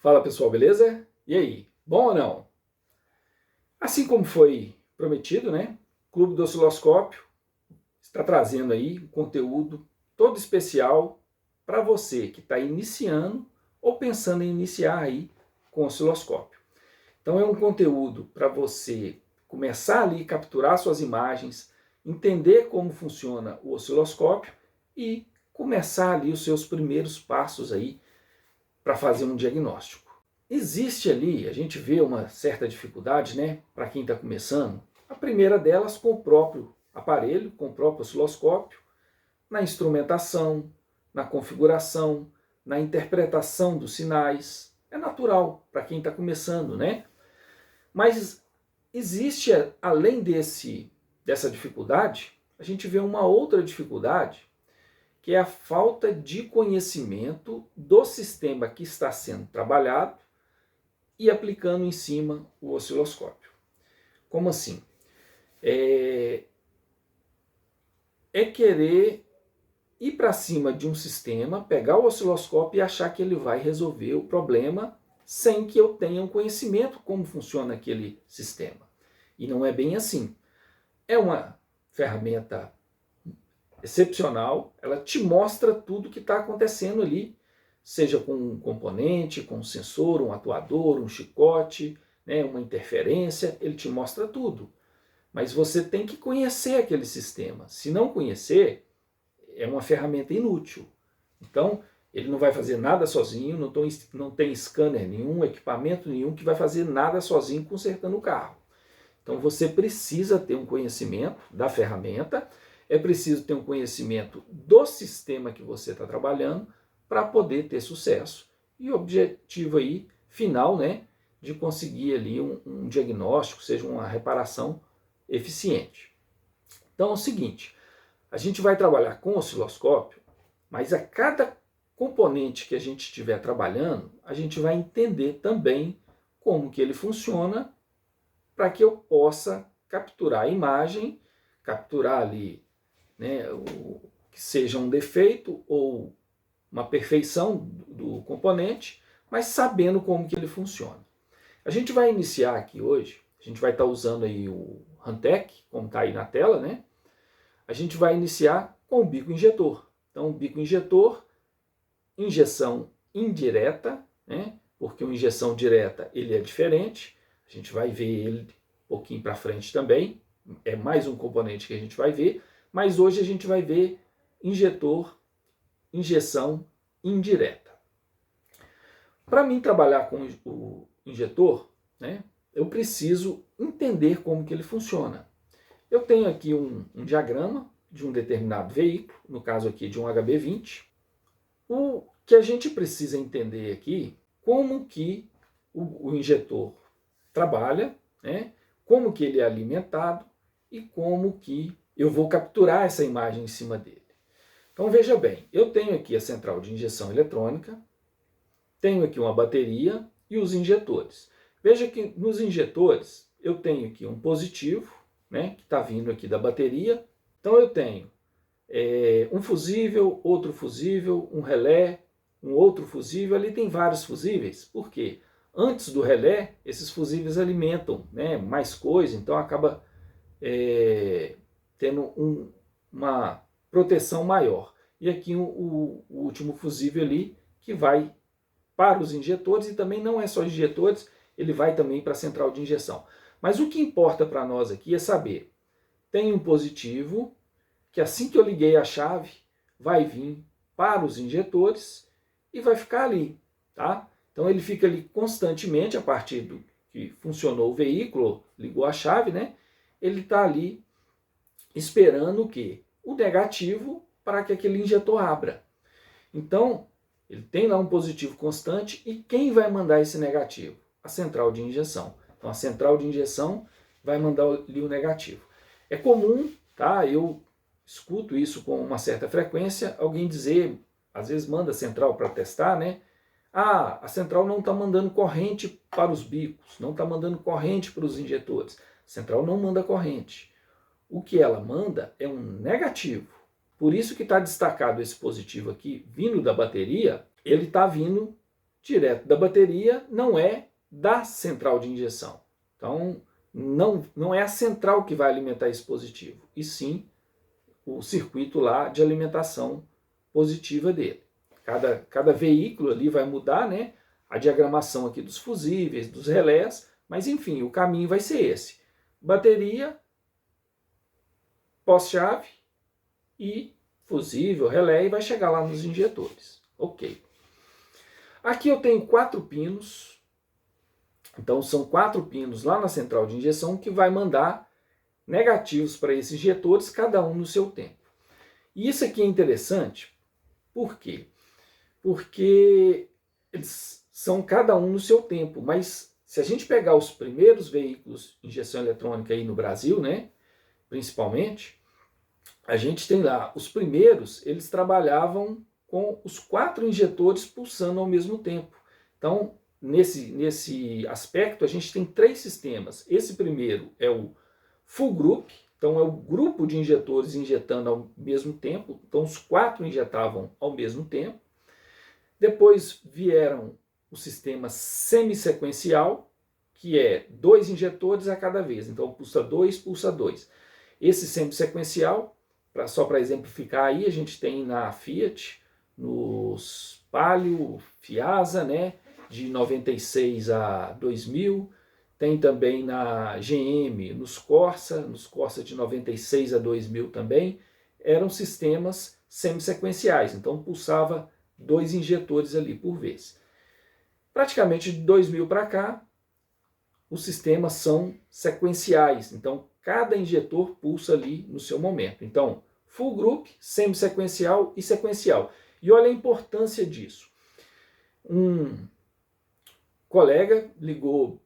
Fala pessoal, beleza? E aí, bom ou não? Assim como foi prometido, né? O Clube do Osciloscópio está trazendo aí um conteúdo todo especial para você que está iniciando ou pensando em iniciar aí com o osciloscópio. Então é um conteúdo para você começar ali a capturar suas imagens, entender como funciona o osciloscópio e começar ali os seus primeiros passos aí para fazer um diagnóstico. Existe ali, a gente vê uma certa dificuldade, né, para quem está começando. A primeira delas com o próprio aparelho, com o próprio osciloscópio, na instrumentação, na configuração, na interpretação dos sinais. É natural para quem está começando, né? Mas existe, além dessa dificuldade, a gente vê uma outra dificuldade, que é a falta de conhecimento do sistema que está sendo trabalhado e aplicando em cima o osciloscópio. Como assim? É querer ir para cima de um sistema, pegar o osciloscópio e achar que ele vai resolver o problema sem que eu tenha um conhecimento como funciona aquele sistema. E não é bem assim. É uma ferramenta excepcional, ela te mostra tudo o que está acontecendo ali, seja com um componente, com um sensor, um atuador, um chicote, né, uma interferência, ele te mostra tudo. Mas você tem que conhecer aquele sistema. Se não conhecer, é uma ferramenta inútil. Então, ele não vai fazer nada sozinho, não tem scanner nenhum, equipamento nenhum que vai fazer nada sozinho consertando o carro. Então, você precisa ter um conhecimento da ferramenta, é preciso ter um conhecimento do sistema que você está trabalhando para poder ter sucesso. E o objetivo aí, final, né, de conseguir ali um diagnóstico, seja uma reparação eficiente. Então é o seguinte, a gente vai trabalhar com osciloscópio, mas a cada componente que a gente estiver trabalhando, a gente vai entender também como que ele funciona para que eu possa capturar a imagem, capturar ali, né, que seja um defeito ou uma perfeição do componente, mas sabendo como que ele funciona. A gente vai iniciar aqui hoje, a gente vai estar usando aí o Hantek, como está aí na tela, né? A gente vai iniciar com o bico injetor. Então, o bico injetor, injeção indireta, né? Porque uma injeção direta ele é diferente. A gente vai ver ele um pouquinho para frente também. É mais um componente que a gente vai ver. Mas hoje a gente vai ver injetor, injeção indireta. Para mim trabalhar com o injetor, né, eu preciso entender como que ele funciona. Eu tenho aqui um diagrama de um determinado veículo, no caso aqui de um HB20. O que a gente precisa entender aqui, como que o injetor trabalha, né, como que ele é alimentado e como que eu vou capturar essa imagem em cima dele. Então veja bem, eu tenho aqui a central de injeção eletrônica, tenho aqui uma bateria e os injetores. Veja que nos injetores eu tenho aqui um positivo, né, que está vindo aqui da bateria. Então eu tenho um fusível, outro fusível, um relé, um outro fusível. Ali tem vários fusíveis. Por quê? Antes do relé, esses fusíveis alimentam, né, mais coisa, então acaba tendo uma proteção maior. E aqui o último fusível ali que vai para os injetores, e também não é só injetores, ele vai também para a central de injeção. Mas o que importa para nós aqui é saber, tem um positivo, que assim que eu liguei a chave, vai vir para os injetores e vai ficar ali, tá? Então ele fica ali constantemente, a partir do que funcionou o veículo, ligou a chave, né? Ele está ali esperando o quê? O negativo para que aquele injetor abra. Então, ele tem lá um positivo constante e quem vai mandar esse negativo? A central de injeção. Então a central de injeção vai mandar ali o negativo. É comum, tá? Eu escuto isso com uma certa frequência, alguém dizer, às vezes manda a central para testar, né? Ah, a central não está mandando corrente para os bicos, não está mandando corrente para os injetores. A central não manda corrente. O que ela manda é um negativo. Por isso que está destacado esse positivo aqui, vindo da bateria, ele está vindo direto da bateria, não é da central de injeção. Então, não é a central que vai alimentar esse positivo, e sim o circuito lá de alimentação positiva dele. Cada veículo ali vai mudar, né, a diagramação aqui dos fusíveis, dos relés, mas enfim, o caminho vai ser esse. Bateria, pós-chave e fusível, relé, e vai chegar lá nos injetores. Ok. Aqui eu tenho 4 pinos, então são 4 pinos lá na central de injeção que vai mandar negativos para esses injetores, cada um no seu tempo. E isso aqui é interessante, por quê? Porque eles são cada um no seu tempo, mas se a gente pegar os primeiros veículos de injeção eletrônica aí no Brasil, né, principalmente, a gente tem lá, os primeiros, eles trabalhavam com os 4 injetores pulsando ao mesmo tempo. Então, nesse aspecto, a gente tem 3 sistemas. Esse primeiro é o full group, então é o grupo de injetores injetando ao mesmo tempo, então os 4 injetavam ao mesmo tempo. Depois vieram o sistema semissequencial, que é 2 injetores a cada vez, então pulsa 2, pulsa 2. Esse semissequencial, só para exemplificar aí, a gente tem na Fiat, nos Palio, Fiasa, né, de 96 a 2000, tem também na GM, nos Corsa de 96 a 2000 também, eram sistemas semissequenciais, então pulsava 2 injetores ali por vez. Praticamente de 2000 para cá, os sistemas são sequenciais, então cada injetor pulsa ali no seu momento. Então, full group, semissequencial e sequencial. E olha a importância disso. Um colega ligou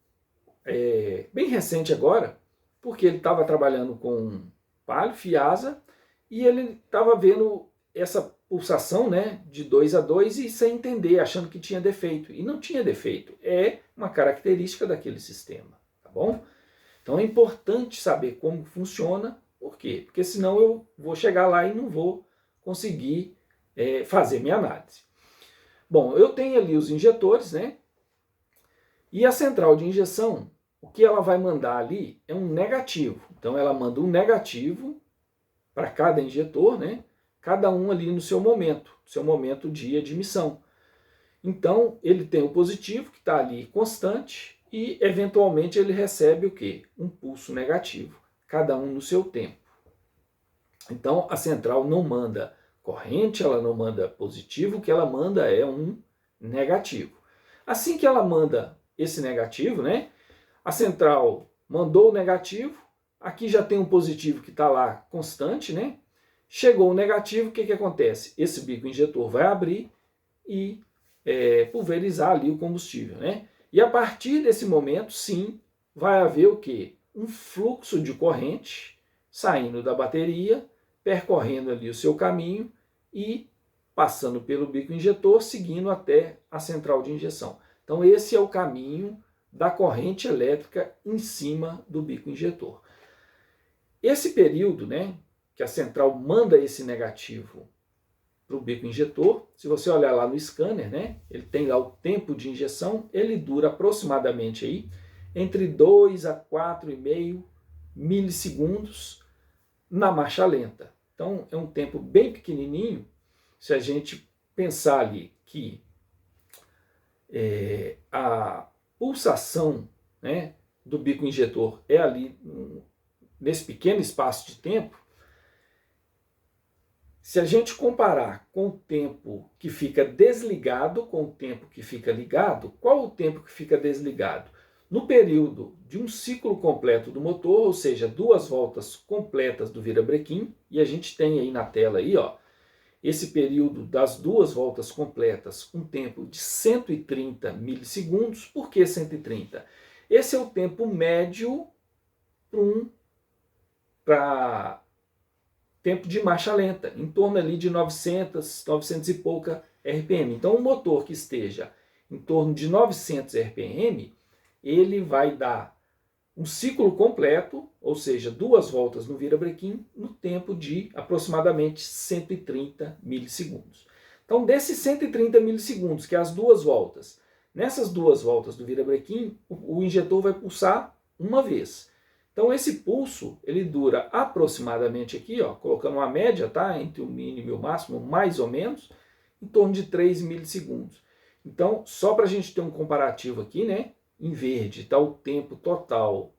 bem recente agora, porque ele estava trabalhando com Palio, Fiasa, e ele estava vendo essa pulsação, né, de 2 a 2 e sem entender, achando que tinha defeito. E não tinha defeito, é uma característica daquele sistema, tá bom? Então é importante saber como funciona, por quê? Porque senão eu vou chegar lá e não vou conseguir fazer minha análise. Bom, eu tenho ali os injetores, né? E a central de injeção, o que ela vai mandar ali é um negativo. Então ela manda um negativo para cada injetor, né? Cada um ali no seu momento de admissão. Então ele tem o positivo que está ali constante e eventualmente ele recebe o quê? Um pulso negativo, cada um no seu tempo. Então a central não manda corrente, ela não manda positivo, o que ela manda é um negativo. Assim que ela manda esse negativo, né? A central mandou o negativo, aqui já tem um positivo que está lá constante, né? Chegou o negativo, o que acontece? Esse bico injetor vai abrir e pulverizar ali o combustível, né? E a partir desse momento, sim, vai haver o quê? Um fluxo de corrente saindo da bateria, percorrendo ali o seu caminho e passando pelo bico injetor, seguindo até a central de injeção. Então esse é o caminho da corrente elétrica em cima do bico injetor. Esse período, né, que a central manda esse negativo para o bico injetor, se você olhar lá no scanner, né, ele tem lá o tempo de injeção, ele dura aproximadamente aí entre 2 a 4,5 milissegundos na marcha lenta. Então é um tempo bem pequenininho, se a gente pensar ali que a pulsação, né, do bico injetor é ali nesse pequeno espaço de tempo. Se a gente comparar com o tempo que fica desligado com o tempo que fica ligado, qual o tempo que fica desligado? No período de um ciclo completo do motor, ou seja, 2 voltas completas do virabrequim, e a gente tem aí na tela aí, ó, esse período das 2 voltas completas, um tempo de 130 milissegundos. Por que 130? Esse é o tempo médio para tempo de marcha lenta, em torno ali de 900 e pouca RPM. Então um motor que esteja em torno de 900 RPM, ele vai dar um ciclo completo, ou seja, 2 voltas no virabrequim, no tempo de aproximadamente 130 milissegundos. Então, desses 130 milissegundos, que é as 2 voltas, Nessas 2 voltas do virabrequim, o injetor vai pulsar uma vez. Então esse pulso, ele dura aproximadamente aqui, ó, colocando uma média, tá, entre o mínimo e o máximo, mais ou menos, em torno de 3 milissegundos. Então, só para a gente ter um comparativo aqui, né, em verde está o tempo total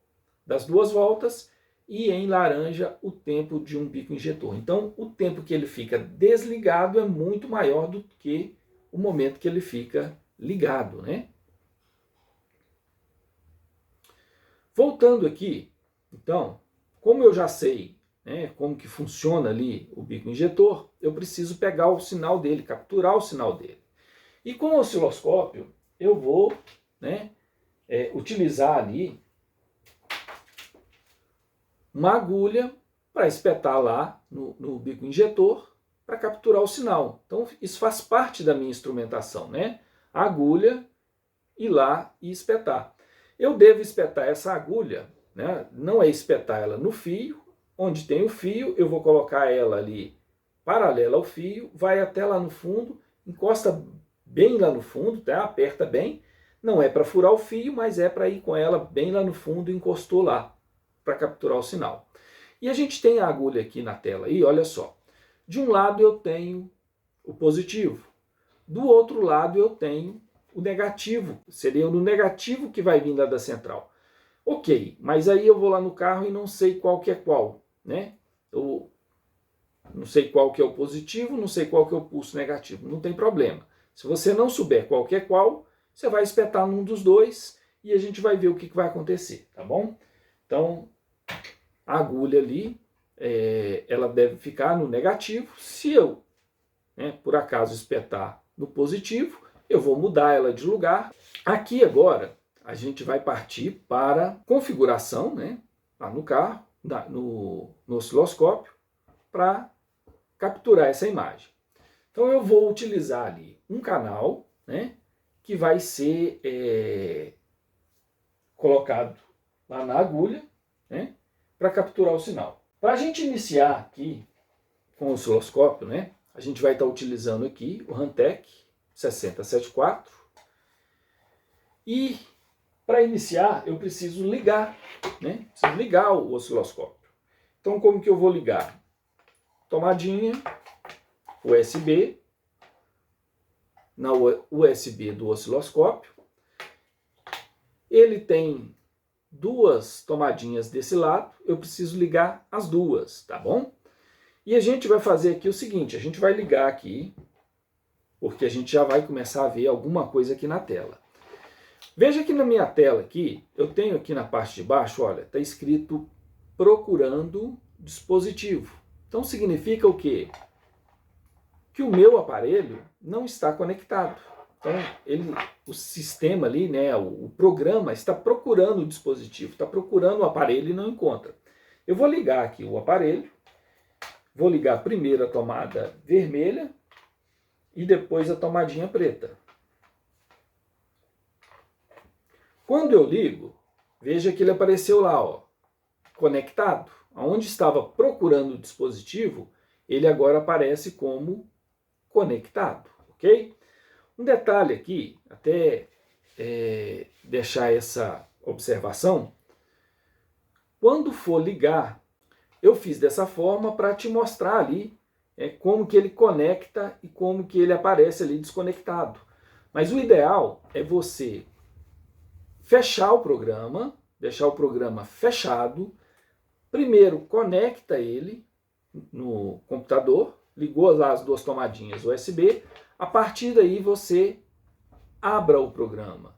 das 2 voltas e em laranja o tempo de um bico injetor. Então, o tempo que ele fica desligado é muito maior do que o momento que ele fica ligado, né? Voltando aqui, então, como eu já sei, né, como que funciona ali o bico injetor, eu preciso pegar o sinal dele, capturar o sinal dele. E com o osciloscópio, eu vou, né, utilizar ali uma agulha para espetar lá no bico injetor para capturar o sinal. Então, isso faz parte da minha instrumentação, né? A agulha, ir lá e espetar. Eu devo espetar essa agulha, né? Não é espetar ela no fio, onde tem o fio, eu vou colocar ela ali paralela ao fio, vai até lá no fundo, encosta bem lá no fundo, tá? Aperta bem. Não é para furar o fio, mas é para ir com ela bem lá no fundo, encostou lá, para capturar o sinal. E a gente tem a agulha aqui na tela, aí, olha só. De um lado eu tenho o positivo, do outro lado eu tenho o negativo, seria no negativo que vai vir lá da central. Ok, mas aí eu vou lá no carro e não sei qual que é qual, né? Eu não sei qual que é o positivo, não sei qual que é o pulso negativo, não tem problema. Se você não souber qual que é qual, você vai espetar num dos dois e a gente vai ver o que vai acontecer, tá bom? Então, a agulha ali, ela deve ficar no negativo. Se eu, né, por acaso, espetar no positivo, eu vou mudar ela de lugar. Aqui agora, a gente vai partir para configuração, né, lá no carro, no osciloscópio, para capturar essa imagem. Então eu vou utilizar ali um canal, né, que vai ser colocado lá na agulha, né, para capturar o sinal. Para a gente iniciar aqui com o osciloscópio, né, a gente vai estar utilizando aqui o Hantek 6074 e para iniciar eu preciso ligar, né, preciso ligar o osciloscópio. Então como que eu vou ligar? Tomadinha USB, na USB do osciloscópio. Ele tem 2 tomadinhas desse lado, eu preciso ligar as 2, tá bom? E a gente vai fazer aqui o seguinte, a gente vai ligar aqui, porque a gente já vai começar a ver alguma coisa aqui na tela. Veja que na minha tela aqui, eu tenho aqui na parte de baixo, olha, está escrito procurando dispositivo. Então significa o quê? Que o meu aparelho não está conectado. Então, o sistema ali, né, o programa está procurando o dispositivo, está procurando o aparelho e não encontra. Eu vou ligar aqui o aparelho, vou ligar primeiro a tomada vermelha e depois a tomadinha preta. Quando eu ligo, veja que ele apareceu lá, ó, conectado. Onde estava procurando o dispositivo, ele agora aparece como conectado, ok? Um detalhe aqui, até deixar essa observação, quando for ligar, eu fiz dessa forma para te mostrar ali como que ele conecta e como que ele aparece ali desconectado. Mas o ideal é você fechar o programa, deixar o programa fechado, primeiro conecta ele no computador, ligou lá as 2 tomadinhas USB, a partir daí você abra o programa.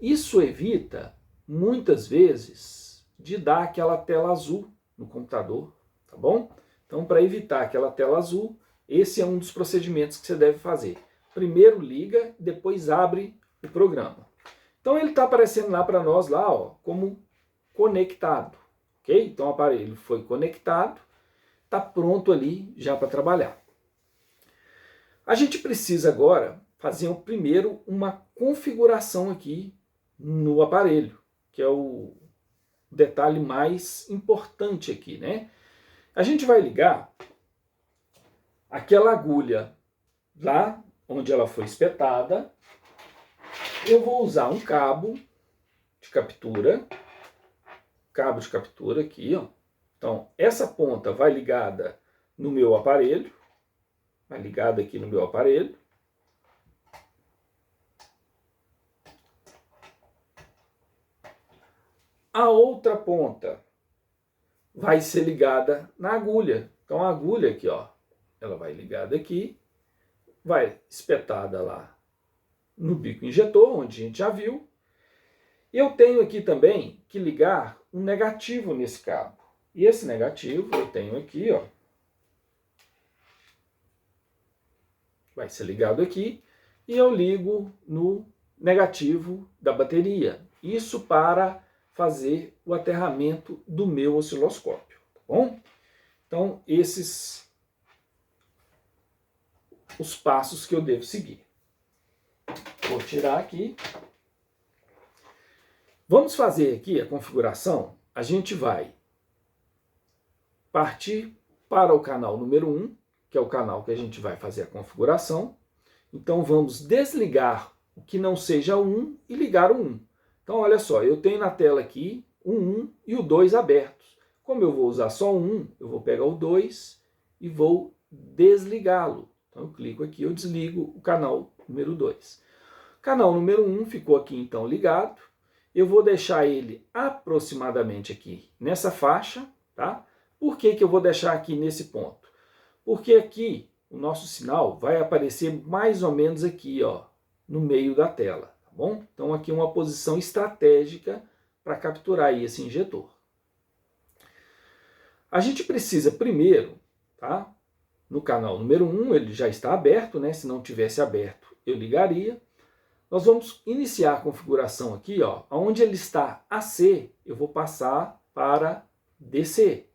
Isso evita, muitas vezes, de dar aquela tela azul no computador, tá bom? Então, para evitar aquela tela azul, esse é um dos procedimentos que você deve fazer. Primeiro liga, depois abre o programa. Então, ele está aparecendo lá para nós, lá, ó, como conectado, ok? Então, o aparelho foi conectado, está pronto ali já para trabalhar. A gente precisa agora fazer primeiro uma configuração aqui no aparelho, que é o detalhe mais importante aqui, né? A gente vai ligar aquela agulha lá onde ela foi espetada eu vou usar um cabo de captura aqui, ó. Então, essa ponta vai ligada no meu aparelho, vai ligada aqui no meu aparelho. A outra ponta vai ser ligada na agulha. Então, a agulha aqui, ó, ela vai ligada aqui, vai espetada lá no bico injetor, onde a gente já viu. E eu tenho aqui também que ligar um negativo nesse cabo. E esse negativo eu tenho aqui, ó. Vai ser ligado aqui. E eu ligo no negativo da bateria. Isso para fazer o aterramento do meu osciloscópio, tá bom? Então, esses os passos que eu devo seguir. Vou tirar aqui. Vamos fazer aqui a configuração. A gente vai partir para o canal número 1, que é o canal que a gente vai fazer a configuração. Então, vamos desligar o que não seja o 1 e ligar o 1. Então, olha só, eu tenho na tela aqui o 1 e o 2 abertos. Como eu vou usar só o 1, eu vou pegar o 2 e vou desligá-lo. Então, eu clico aqui, eu desligo o canal número 2. O canal número 1 ficou aqui, então, ligado. Eu vou deixar ele aproximadamente aqui nessa faixa, tá? Por que que eu vou deixar aqui nesse ponto? Porque aqui o nosso sinal vai aparecer mais ou menos aqui, ó, no meio da tela, tá bom? Então aqui uma posição estratégica para capturar aí esse injetor. A gente precisa primeiro, tá? No canal número 1 ele já está aberto, né? Se não tivesse aberto, eu ligaria. Nós vamos iniciar a configuração aqui, ó, onde ele está AC, eu vou passar para DC.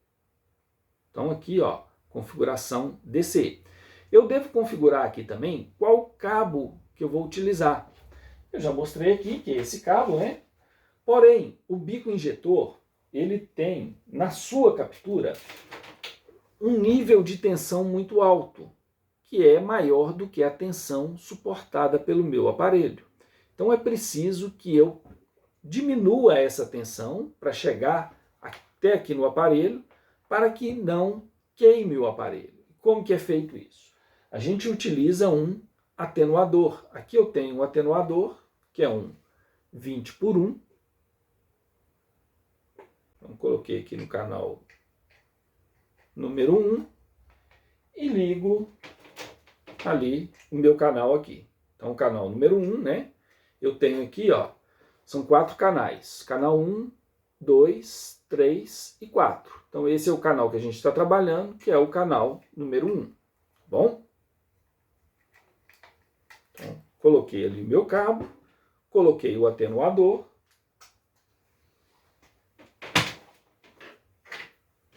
Então aqui, ó, configuração DC. Eu devo configurar aqui também qual cabo que eu vou utilizar. Eu já mostrei aqui que é esse cabo, né? Porém, o bico injetor, ele tem na sua captura um nível de tensão muito alto, que é maior do que a tensão suportada pelo meu aparelho. Então é preciso que eu diminua essa tensão para chegar até aqui no aparelho, para que não queime o aparelho. Como que é feito isso? A gente utiliza um atenuador. Aqui eu tenho um atenuador, que é um 20 por 1. Então coloquei aqui no canal número 1 e ligo ali o meu canal aqui. Então, o canal número 1, né? Eu tenho aqui, ó, são 4 canais. Canal 1, 2, 3 e 4. Então, esse é o canal que a gente está trabalhando, que é o canal número 1. Tá bom? Então, coloquei ali o meu cabo, coloquei o atenuador.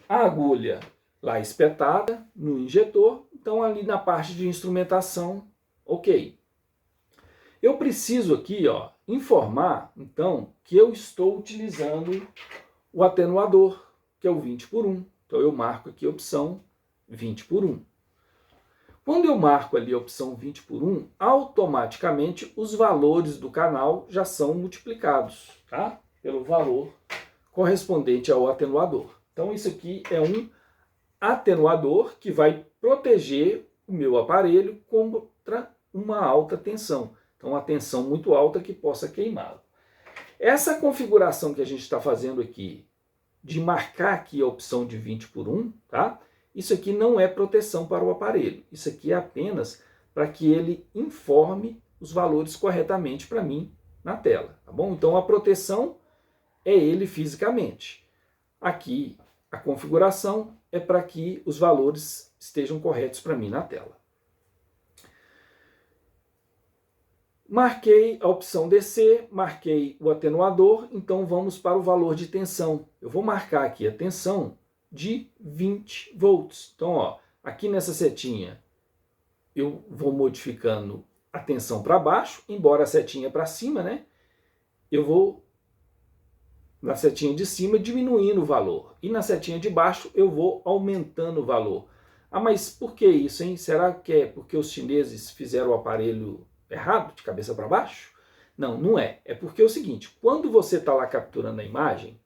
A agulha lá espetada no injetor. Então, ali na parte de instrumentação, ok. Eu preciso aqui, ó, informar, então, que eu estou utilizando o atenuador, que é o 20 por 1. Então, eu marco aqui a opção 20 por 1. Quando eu marco ali a opção 20 por 1, automaticamente os valores do canal já são multiplicados, tá? Pelo valor correspondente ao atenuador. Então, isso aqui é um atenuador que vai proteger o meu aparelho contra uma alta tensão. Então, uma tensão muito alta que possa queimá-lo. Essa configuração que a gente está fazendo aqui, de marcar aqui a opção de 20 por 1, tá? Isso aqui não é proteção para o aparelho. Isso aqui é apenas para que ele informe os valores corretamente para mim na tela, tá bom? Então, a proteção é ele fisicamente. Aqui, a configuração é para que os valores estejam corretos para mim na tela. Marquei a opção DC, marquei o atenuador, então vamos para o valor de tensão. Eu vou marcar aqui a tensão de 20 volts. Então, ó, aqui nessa setinha eu vou modificando a tensão para baixo, embora a setinha para cima, né? Eu vou na setinha de cima diminuindo o valor. E na setinha de baixo eu vou aumentando o valor. Ah, mas por que isso, hein? Será que é porque os chineses fizeram o aparelho errado, de cabeça para baixo? Não, não é. É porque é o seguinte, quando você está lá capturando a imagem,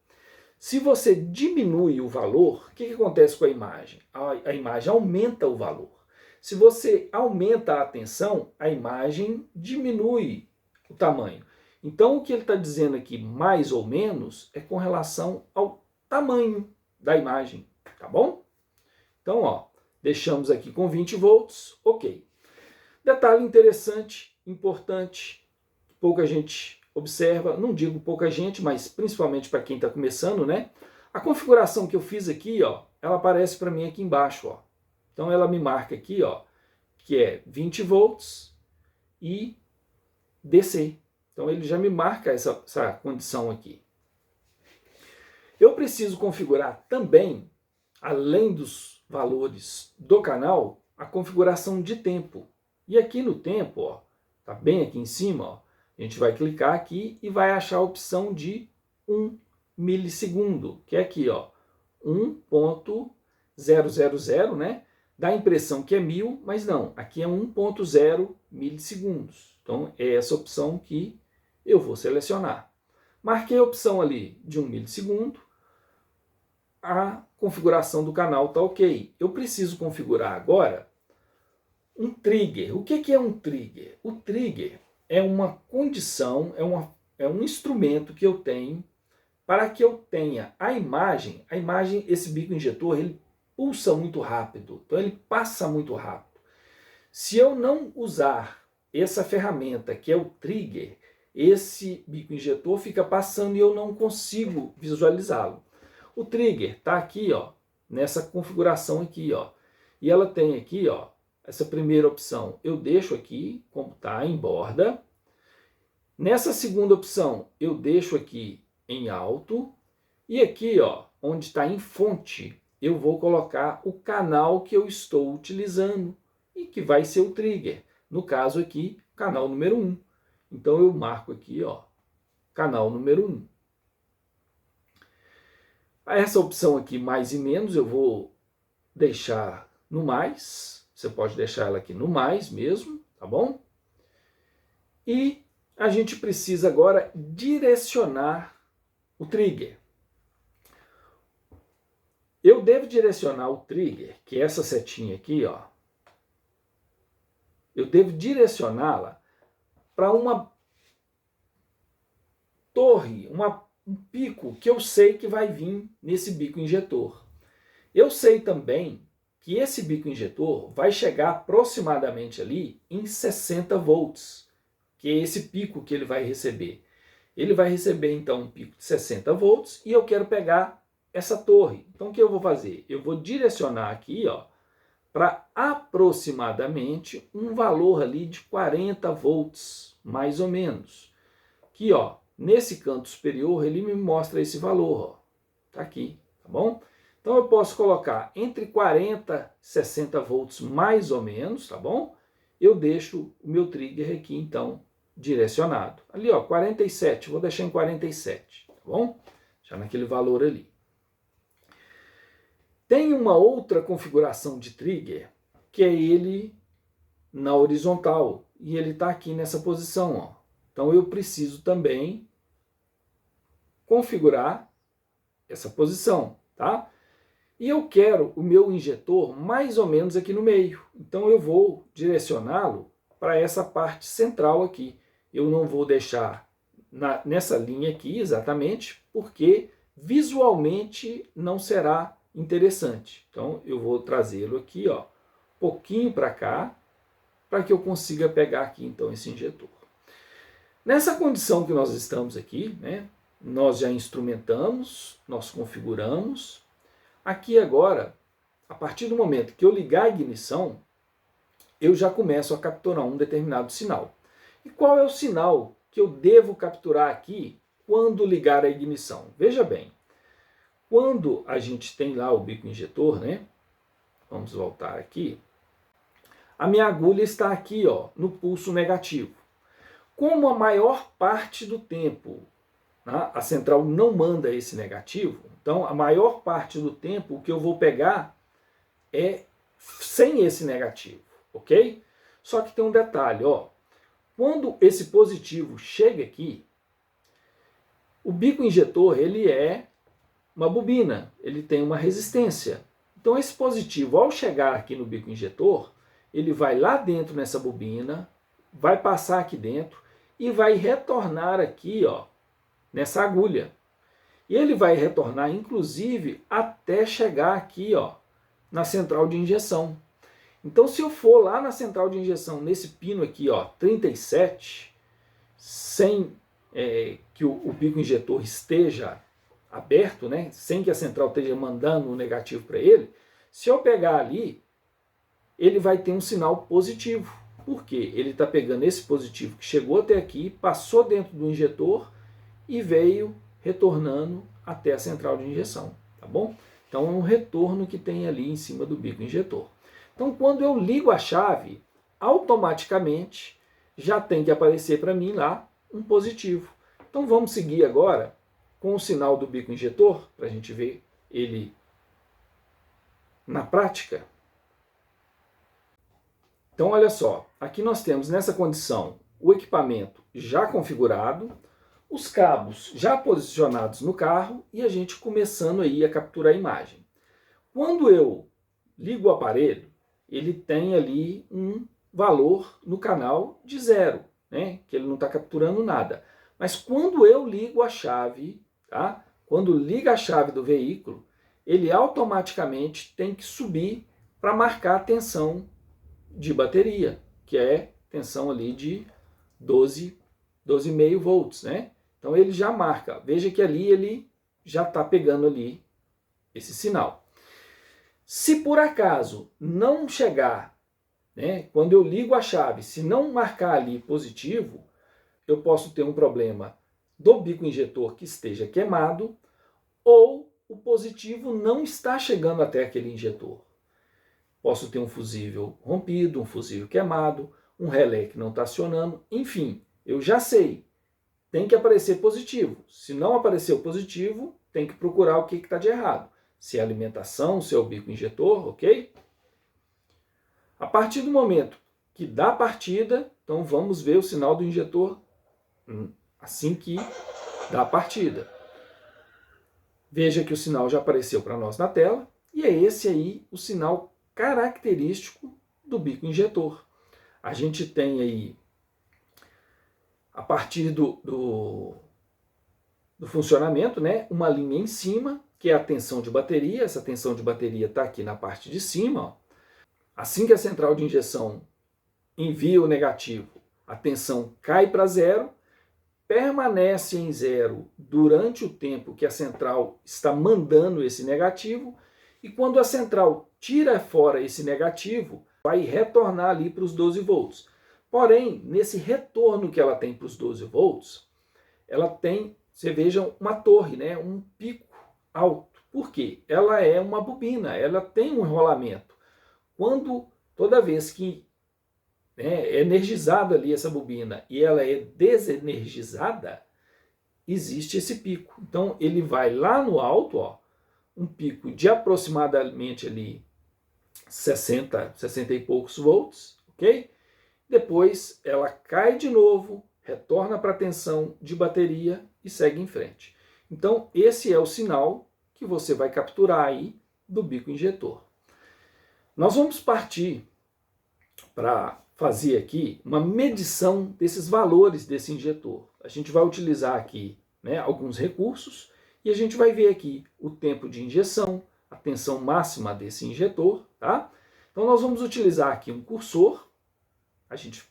se você diminui o valor, o que acontece com a imagem? A imagem aumenta o valor. Se você aumenta a atenção, a imagem diminui o tamanho. Então, o que ele está dizendo aqui, mais ou menos, é com relação ao tamanho da imagem, tá bom? Então, ó, deixamos aqui com 20 volts, ok. Detalhe interessante, importante, pouca gente observa, não digo pouca gente, mas principalmente para quem está começando, né? A configuração que eu fiz aqui, ó, ela aparece para mim aqui embaixo, ó. Então ela me marca aqui, ó, que é 20 volts e DC. Então ele já me marca essa condição aqui. Eu preciso configurar também, além dos valores do canal, a configuração de tempo. E aqui no tempo, ó, tá bem aqui em cima, ó, a gente vai clicar aqui e vai achar a opção de 1 milissegundo, que é aqui, ó, 1.000, né? Dá a impressão que é 1000, mas não, aqui é 1.0 milissegundos. Então é essa opção que eu vou selecionar. Marquei a opção ali de 1 milissegundo, a configuração do canal está ok. Eu preciso configurar agora um trigger. O que é um trigger? O trigger é uma condição, é um instrumento que eu tenho para que eu tenha a imagem, esse bico injetor, ele pulsa muito rápido, então ele passa muito rápido. Se eu não usar essa ferramenta que é o trigger, esse bico injetor fica passando e eu não consigo visualizá-lo. O trigger está aqui, ó, nessa configuração aqui, ó, e ela tem aqui, ó, essa primeira opção eu deixo aqui, como está, em borda. Nessa segunda opção eu deixo aqui em alto. E aqui, ó, onde está em fonte, eu vou colocar o canal que eu estou utilizando e que vai ser o trigger. No caso aqui, canal número 1. Então eu marco aqui, ó, canal número 1. Essa opção aqui, mais e menos, eu vou deixar no mais. Você pode deixar ela aqui no mais mesmo, tá bom? E a gente precisa agora direcionar o trigger. Eu devo direcionar o trigger, que é essa setinha aqui, ó. Eu devo direcioná-la para uma torre, um pico que eu sei que vai vir nesse bico injetor. Eu sei também que esse bico injetor vai chegar aproximadamente ali em 60 volts, que é esse pico que ele vai receber. Ele vai receber então um pico de 60 volts e eu quero pegar essa torre. Então o que eu vou fazer? Eu vou direcionar aqui, ó, para aproximadamente um valor ali de 40 volts, mais ou menos. Aqui, ó, nesse canto superior ele me mostra esse valor, ó. Tá aqui, tá bom? Então eu posso colocar entre 40 e 60 volts mais ou menos, tá bom? Eu deixo o meu trigger aqui então direcionado. Ali, ó, 47, vou deixar em 47, tá bom? Já naquele valor ali. Tem uma outra configuração de trigger, que é ele na horizontal, e ele está aqui nessa posição, ó. Então eu preciso também configurar essa posição, tá? E eu quero o meu injetor mais ou menos aqui no meio. Então eu vou direcioná-lo para essa parte central aqui. Eu não vou deixar nessa linha aqui exatamente, porque visualmente não será interessante. Então eu vou trazê-lo aqui, ó, um pouquinho para cá, para que eu consiga pegar aqui então esse injetor. Nessa condição que nós estamos aqui, né, nós já instrumentamos, nós configuramos. Aqui agora, a partir do momento que eu ligar a ignição, eu já começo a capturar um determinado sinal. E qual é o sinal que eu devo capturar aqui quando ligar a ignição? Veja bem, quando a gente tem lá o bico injetor, né? Vamos voltar aqui. A minha agulha está aqui, ó, no pulso negativo. Como a maior parte do tempo, né, a central não manda esse negativo, então a maior parte do tempo o que eu vou pegar é sem esse negativo, ok? Só que tem um detalhe, ó. Quando esse positivo chega aqui, o bico injetor ele é uma bobina, ele tem uma resistência. Então esse positivo, ao chegar aqui no bico injetor, ele vai lá dentro nessa bobina, vai passar aqui dentro e vai retornar aqui, ó, nessa agulha. E ele vai retornar, inclusive, até chegar aqui, ó, na central de injeção. Então, se eu for lá na central de injeção, nesse pino aqui, ó, 37, sem que o bico injetor esteja aberto, né, sem que a central esteja mandando um negativo para ele, se eu pegar ali, ele vai ter um sinal positivo. Por quê? Ele está pegando esse positivo que chegou até aqui, passou dentro do injetor e veio retornando até a central de injeção, tá bom? Então é um retorno que tem ali em cima do bico injetor. Então quando eu ligo a chave, automaticamente já tem que aparecer para mim lá um positivo. Então vamos seguir agora com o sinal do bico injetor, para a gente ver ele na prática. Então olha só, aqui nós temos nessa condição o equipamento já configurado, os cabos já posicionados no carro e a gente começando aí a capturar a imagem. Quando eu ligo o aparelho, ele tem ali um valor no canal de 0, né? Que ele não está capturando nada. Mas quando eu ligo a chave, tá? Quando liga a chave do veículo, ele automaticamente tem que subir para marcar a tensão de bateria, que é tensão ali de 12,5 volts, né? Então ele já marca. Veja que ali ele já está pegando ali esse sinal. Se por acaso não chegar, né, quando eu ligo a chave, se não marcar ali positivo, eu posso ter um problema do bico injetor que esteja queimado ou o positivo não está chegando até aquele injetor. Posso ter um fusível rompido, um fusível queimado, um relé que não está acionando, enfim, eu já sei. Tem que aparecer positivo. Se não aparecer o positivo, tem que procurar o que está de errado. Se é alimentação, se é o bico injetor, ok? A partir do momento que dá a partida, então vamos ver o sinal do injetor assim que dá a partida. Veja que o sinal já apareceu para nós na tela, e é esse aí o sinal característico do bico injetor. A gente tem aí, a partir do funcionamento, né, uma linha em cima, que é a tensão de bateria. Essa tensão de bateria está aqui na parte de cima. Ó. Assim que a central de injeção envia o negativo, a tensão cai para 0, permanece em 0 durante o tempo que a central está mandando esse negativo, e quando a central tira fora esse negativo, vai retornar ali para os 12 volts. Porém, nesse retorno que ela tem para os 12 volts, ela tem, você veja, uma torre, né, um pico alto. Por quê? Ela é uma bobina, ela tem um enrolamento. Toda vez que é energizada ali essa bobina e ela é desenergizada, existe esse pico. Então ele vai lá no alto, ó, um pico de aproximadamente ali 60 e poucos volts, ok? Depois ela cai de novo, retorna para a tensão de bateria e segue em frente. Então esse é o sinal que você vai capturar aí do bico injetor. Nós vamos partir para fazer aqui uma medição desses valores desse injetor. A gente vai utilizar aqui, né, alguns recursos e a gente vai ver aqui o tempo de injeção, a tensão máxima desse injetor, tá? Então nós vamos utilizar aqui um cursor. A gente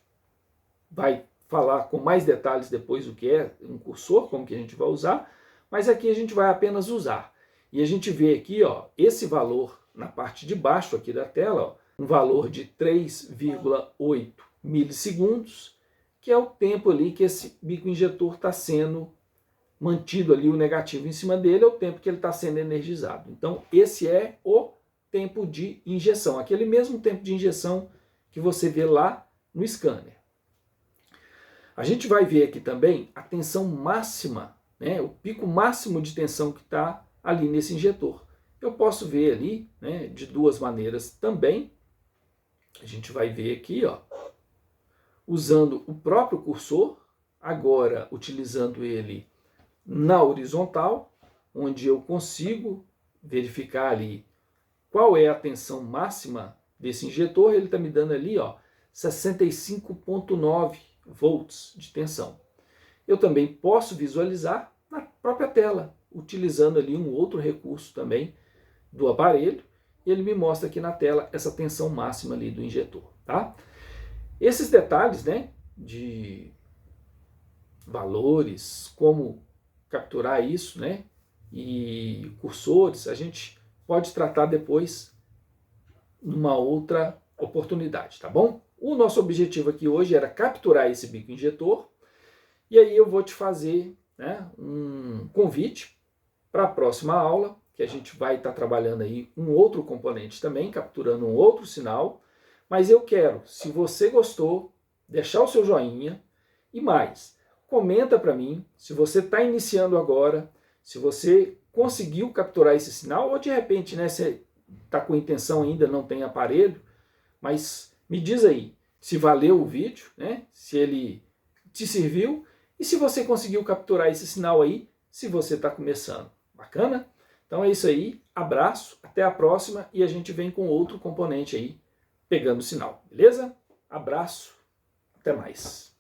vai falar com mais detalhes depois o que é um cursor, como que a gente vai usar, mas aqui a gente vai apenas usar. E a gente vê aqui, ó, esse valor na parte de baixo aqui da tela, ó, um valor de 3,8 milissegundos, que é o tempo ali que esse bico injetor está sendo mantido ali, o negativo em cima dele, é o tempo que ele está sendo energizado. Então esse é o tempo de injeção, aquele mesmo tempo de injeção que você vê lá no scanner. A gente vai ver aqui também a tensão máxima, né, o pico máximo de tensão que está ali nesse injetor. Eu posso ver ali, né, de duas maneiras também. A gente vai ver aqui, ó, usando o próprio cursor, agora utilizando ele na horizontal, onde eu consigo verificar ali qual é a tensão máxima desse injetor. Ele está me dando ali 65,9 volts de tensão. Eu também posso visualizar na própria tela, utilizando ali um outro recurso também do aparelho, e ele me mostra aqui na tela essa tensão máxima ali do injetor, tá? Esses detalhes, né, de valores, como capturar isso, né, e cursores, a gente pode tratar depois numa outra oportunidade, tá bom? O nosso objetivo aqui hoje era capturar esse bico injetor, e aí eu vou te fazer, né, um convite para a próxima aula, que a gente vai estar trabalhando aí um outro componente também, capturando um outro sinal, mas eu quero, se você gostou, deixar o seu joinha e mais, comenta para mim se você está iniciando agora, se você conseguiu capturar esse sinal, ou de repente, né, você está com intenção ainda, não tem aparelho, mas me diz aí se valeu o vídeo, né, se ele te serviu, e se você conseguiu capturar esse sinal aí, se você está começando. Bacana? Então é isso aí, abraço, até a próxima e a gente vem com outro componente aí, pegando o sinal, beleza? Abraço, até mais.